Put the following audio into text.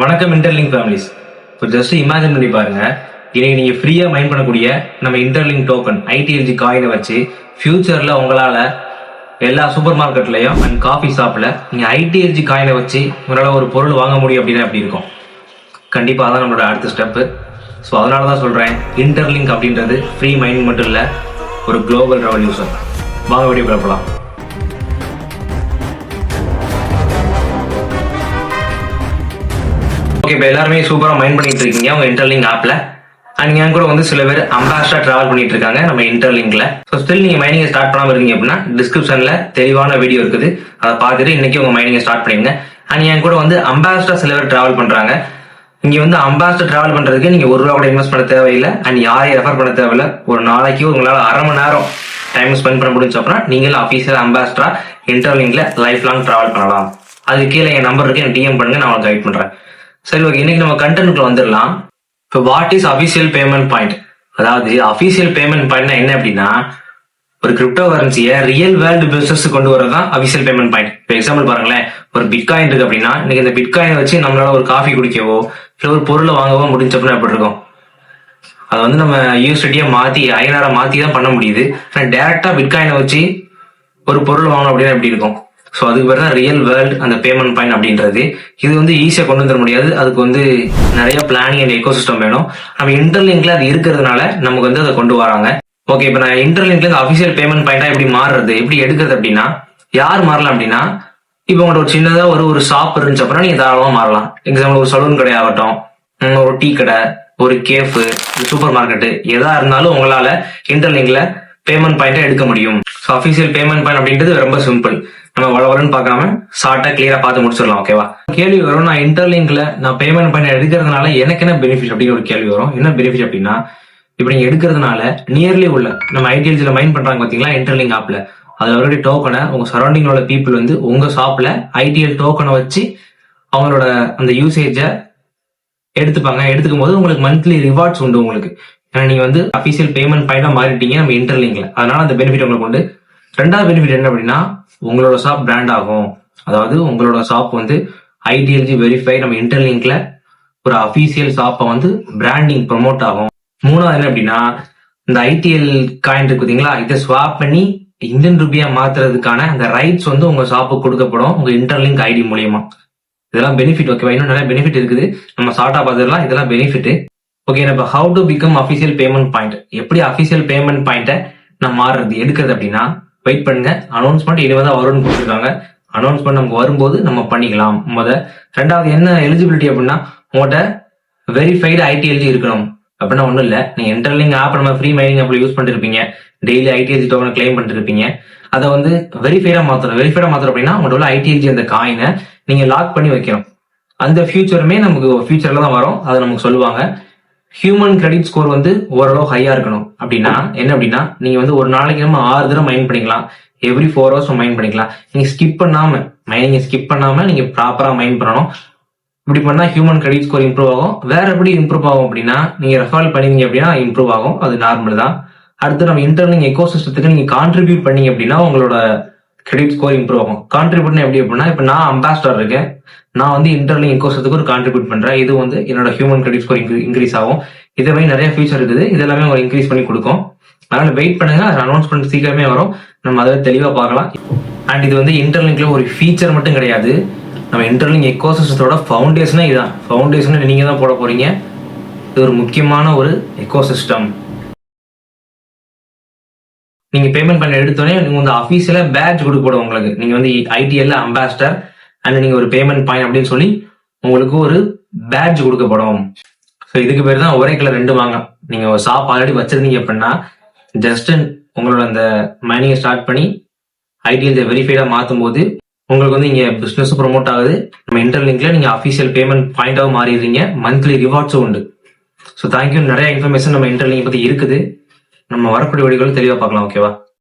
வணக்கம் interlink families. இப்போ just imagine பண்ணி பாருங்க, இன்னைக்கு நீங்க ஃப்ரீயா மைண்ட் பண்ணக்கூடிய நம்ம இன்டர்லிங்க் டோக்கன் ITLG காயினை வச்சு ஃபியூச்சர்ல உங்களால எல்லா சூப்பர் மார்க்கெட்லயும் அண்ட் காஃபி ஷாப்ல நீங்க ITLG காயினை வச்சு உங்களால ஒரு பொருள் வாங்க முடியும் அப்படின்னா எப்படி இருக்கும்? கண்டிப்பா அதான் நம்மளோட அடுத்த ஸ்டெப்பு. ஸோ அதனால தான் சொல்றேன், இன்டர்லிங்க் அப்படின்றது ஃப்ரீ மைண்ட் மட்டும் இல்லை, ஒரு குளோபல் ரெவல்யூஷன். வாங்க வீடியோ போகலாம். ஓகே, இப்போ எல்லாருமே சூப்பராக மைண்ட் பண்ணிட்டு இருக்கீங்க உங்க இன்டர்லிங்க் ஆப்ல. அண்ட் என் கூட வந்து சில பேர் அம்பாஸ்டர் டிராவல் பண்ணிட்டு இருக்காங்க நம்ம இன்டர்லிங்க்ல. ஸோ ஸ்டில் நீங்க மைனிங் ஸ்டார்ட் பண்ணாம இருக்கீங்க அப்படின்னா டிஸ்கிரிப்ஷன்ல தெளிவான வீடியோ இருக்குது, அதை பார்த்துட்டு இன்னைக்கு உங்க மைனிங் ஸ்டார்ட் பண்ணிடுங்க. அண்ட் என் கூட வந்து அம்பாஸ்டர் சில பேர் டிராவல் பண்றாங்க. இங்க வந்து அம்பாஸ்டர் டிராவல் பண்றதுக்கு நீங்க ₹1 கூட இன்வெஸ்ட் பண்ண தேவையில்லை. அண்ட் யாரையும் ரெஃபர் பண்ண தேவையில்லை. ஒரு நாளைக்கு உங்களால அரை மணி நேரம் டைம் ஸ்பெண்ட் பண்ண முடிஞ்சு அப்படின்னா நீங்களும் அஃபீஷியல் அம்பாஸ்டரா இன்டர்லிங்க்ல லைஃப் லாங் டிராவல் பண்ணலாம். அதுக்கு கீழே என் நம்பர் இருக்கு, என் DM பண்ணுங்க, நான் உங்களுக்கு கைட் பண்றேன். சரி, ஓகே, இன்னைக்கு நம்ம கண்டென்ட்ல வந்துடலாம். இப்போ what is official payment point? அதாவது அபிஷியல் பேமெண்ட் பாயிண்ட்னா என்ன அப்படின்னா, ஒரு கிரிப்டோ கரன்சியை ரியல் வேர்ல்டு பிசினஸ் கொண்டு வரதான் அபிஷியல் பேமெண்ட் பாயிண்ட். இப்போ எக்ஸாம்பிள் பாருங்களேன், ஒரு பிட்காயின் இருக்கு அப்படின்னா இன்னைக்கு இந்த பிட்காயினை வச்சு நம்மளால ஒரு காஃபி குடிக்கவோ இல்லை ஒரு பொருளை வாங்கவோ முடிஞ்ச அப்படின்னா எப்படி இருக்கும்? அதை வந்து நம்ம USDயை மாத்தி INR மாத்தி தான் பண்ண முடியுது. ஆனால் டேரக்டா பிட்காயினை வச்சு ஒரு பொருள் வாங்கணும் அப்படின்னா எப்படி இருக்கும்? ஸோ அதுக்கு பேர் தான் ரியல் வேர்ல்டு அந்த பேமெண்ட் பாயிண்ட் அப்படின்றது. இது வந்து ஈஸியாக கொண்டு வந்துட முடியாது, அதுக்கு வந்து நிறைய பிளானிங் அண்ட் எக்கோசிஸ்டம் வேணும். நம்ம இன்டர்லிங்க்ல அது இருக்கிறதுனால நமக்கு வந்து அதை கொண்டு வராங்க. ஓகே, இப்போ நான் இன்டர்லிங்க்ல இந்த அஃபிஷியல் பேமெண்ட் பாயிண்டா எப்படி மாறுறது, எப்படி எடுக்கிறது அப்படின்னா, யார் மாறலாம் அப்படின்னா, இப்போ உங்களோட ஒரு சின்னதாக ஒரு ஷாப் இருந்துச்சு அப்படின்னா நீங்க தாராளமாக மாறலாம். எக்ஸாம்பிள் ஒரு சலூன் கடை ஆகட்டும், ஒரு டீ கடை, ஒரு கேஃபு, சூப்பர் மார்க்கெட்டு, எதா இருந்தாலும் உங்களால இன்டர்லிங்க்ல பேமெண்ட் பாயிண்டா எடுக்க முடியும். ஸோ அஃபிஷியல் பேமெண்ட் பாயிண்ட் அப்படின்றது ரொம்ப சிம்பிள். நம்ம வளவரன்னு பார்க்காம ஷார்ட்டா கிளியரா பார்த்து முடிச்சிடலாம். ஓகேவா? கேள்வி வரும், நான் இன்டர்லிங்க்ல நான் பேமெண்ட் பாயிண்ட் எடுக்கிறதுனால எனக்கு என்ன பெனிஃபிட் அப்படின்னு ஒரு கேள்வி வரும். என்ன பெனிஃபிட் அப்படின்னா, இப்போ நீங்க எடுக்கிறதுனால நியர்லி உள்ள நம்ம ITLGல மைண்ட் பண்றாங்க பாத்தீங்களா இன்டர்லிங்க் ஆப்ல, அது ஆல்ரெடி டோக்கனை உங்க சரௌண்டிங்ல உள்ள பீப்புள் வந்து உங்க ஷாப்ல ITL டோக்கனை வச்சு அவங்களோட அந்த யூசேஜை எடுத்துப்பாங்க. எடுத்துக்கும் போது உங்களுக்கு மந்த்லி ரிவார்ட்ஸ் உண்டு உங்களுக்கு. ஏன்னா நீங்க வந்து அபிஷியல் பேமெண்ட் பாயிண்டா மாறிட்டீங்க நம்ம இன்டர்லிங்க்ல, அதனால அந்த பெனிஃபிட் உங்களுக்கு உண்டு. ரெண்டாவது பெனிஃபிட் என்ன அப்படின்னா, உங்களோட ஷாப் பிராண்ட் ஆகும். அதாவது உங்களோட ஷாப் வந்து ITLG வெரிஃபை நம்ம இன்டர்லிங்க்ல ஒரு அபிஷியல் ஷாப்பை வந்து பிராண்டிங் ப்ரொமோட் ஆகும். மூணாவது என்ன அப்படின்னா, இந்த ITL காயின் இருக்கு பாத்தீங்களா, இதை ஸ்வாப் பண்ணி இந்தியன் ரூபியா மாத்துறதுக்கான அந்த ரைட்ஸ் வந்து உங்க ஷாப்புக்கு கொடுக்கப்படும் உங்க இன்டர்லிங்க் ID மூலியமா. இதெல்லாம் பெனிஃபிட். ஓகேவா? இன்னும் நிறைய பெனிஃபிட் இருக்குது, நம்ம ஷார்ட்டா பார்த்துடலாம். இதெல்லாம் பெனிஃபிட். ஓகே, நம்ம how to become official payment point, எப்படி அபிஷியல் பேமெண்ட் பாயிண்ட்டை நம்ம மாறுறது எடுக்கிறது அப்படின்னா, வெயிட் பண்ணுங்க, அனௌன்ஸ்மெண்ட் இனிமேல் தான் வரும்னு கொடுத்துருக்காங்க. அனௌன்ஸ்மெண்ட் நமக்கு வரும்போது நம்ம பண்ணிக்கலாம். ரெண்டாவது என்ன எலிஜிபிலிட்டி அப்படின்னா, உங்கள்கிட்ட வெரிஃபைடு ITLG இருக்கணும். அப்படின்னா ஒன்றும் இல்லை, நீங்க இன்டர்லிங்க் ஆப் நம்ம ஃப்ரீ மைனிங் ஆப்ல யூஸ் பண்ணிட்டு இருப்பீங்க, டெய்லி ITLG டோக்கனை கிளைம் பண்ணிட்டு இருப்பீங்க. அதை வந்து வெரிஃபைடா மாத்திரம் அப்படின்னா உங்களோட ITLG அந்த காயினை நீங்க லாக் பண்ணி வைக்கணும். அந்த ஃபியூச்சருமே நமக்கு ஃபியூச்சர்ல தான் வரும், அதை நமக்கு சொல்லுவாங்க. ஹியூமன் கிரெடிட் ஸ்கோர் வந்து ஓரளவு ஹையா இருக்கணும். அப்படின்னா என்ன அப்படின்னா, நீங்க வந்து ஒரு நாளைக்கு நம்ம 6 தடவை மைண்ட் பண்ணிக்கலாம், எவ்ரி 4 hours மைண்ட் பண்ணிக்கலாம். நீங்க ஸ்கிப் பண்ணாம நீங்க ப்ராப்பரா மைண்ட் பண்ணணும். இப்படி பண்ணா ஹியூமன் கிரெடிட் ஸ்கோர் இம்ப்ரூவ் ஆகும். வேற எப்படி இம்ப்ரூவ் ஆகும் அப்படின்னா, நீங்க ரெஃபரல் பண்ணீங்க அப்படின்னா இம்ப்ரூவ் ஆகும், அது நார்மல் தான். அடுத்து நம்ம இன்டர்லிங்க் எக்கோசிஸ்டத்துக்கு நீங்க கான்ட்ரிபியூட் பண்ணீங்க அப்படின்னா உங்களோட கிரெடிட் ஸ்கோர் இம்ப்ரூவ் ஆகும். கான்ட்ரிபியூட் எப்படி அப்படின்னா, இப்ப நான் அம்பாஸ்டர் இருக்கேன், நான் வந்து இன்டர்லிங்க் எக்கோசிஸ்டத்துக்கு ஒரு கான்ட்ரிபியூட் பண்றேன், இது வந்து என்னோட ஹியூமன் கிரெடிட் ஸ்கோர் இன்க்ரீஸ் ஆகும். இதே மாதிரி நிறைய ஃபியூச்சர் இருக்குது, இதெல்லாமே உங்களுக்கு இன்க்ரீஸ் பண்ணி கொடுக்கும். அதனால வெயிட் பண்ணுங்க, அனௌன்ஸ்மெண்ட் சீக்கிரமே வரும், நம்ம அதை தெளிவா பார்க்கலாம். அண்ட் இது வந்து இன்டர்லிங்க்ல ஒரு ஃபீச்சர் மட்டும் கிடையாது, நம்ம இன்டர்லிங்க் எக்கோசிஸ்டத்தோட ஃபவுண்டேஷனே இதுதான். ஃபவுண்டேஷனை நீங்க தான் போட போறீங்க. இது ஒரு முக்கியமான ஒரு எக்கோசிஸ்டம். நீங்க பேமெண்ட் பண்ண எடுத்தோடனே நீங்க வந்து அஃபீஷியலா பேட்ச் கொடுக்கப்படும் உங்களுக்கு. நீங்க வந்து ITL அம்பாஸ்டர் அண்ட் நீங்க ஒரு பேமெண்ட் பாயிண்ட் அப்படின்னு சொல்லி உங்களுக்கு ஒரு பேட்ச் கொடுக்கப்படும். ஸோ இதுக்கு பேர் தான் ஒரே கலர் 2 வாங்க. நீங்க ஒரு ஷாப் ஆல்ரெடி வச்சிருந்தீங்க அப்படின்னா ஜஸ்ட் உங்களோட அந்த மைனிங்கை ஸ்டார்ட் பண்ணி ITL வெரிஃபைடா மாற்றும் போது உங்களுக்கு வந்து இங்க பிசினஸ் ப்ரொமோட் ஆகுது. நம்ம இன்டர்லிங்க்ல நீங்க அஃபீஷியல் பேமெண்ட் பாயிண்டாவும் மாறிடுறீங்க, மந்த்லி ரிவார்ட்ஸும் உண்டு. So thank you. நிறைய இன்ஃபர்மேஷன் நம்ம இன்டர்லிங்க் பத்தி இருக்குது, நம்ம வரக்கூடிய வீடியோவில் தெளிவாக பார்க்கலாம். ஓகேவா?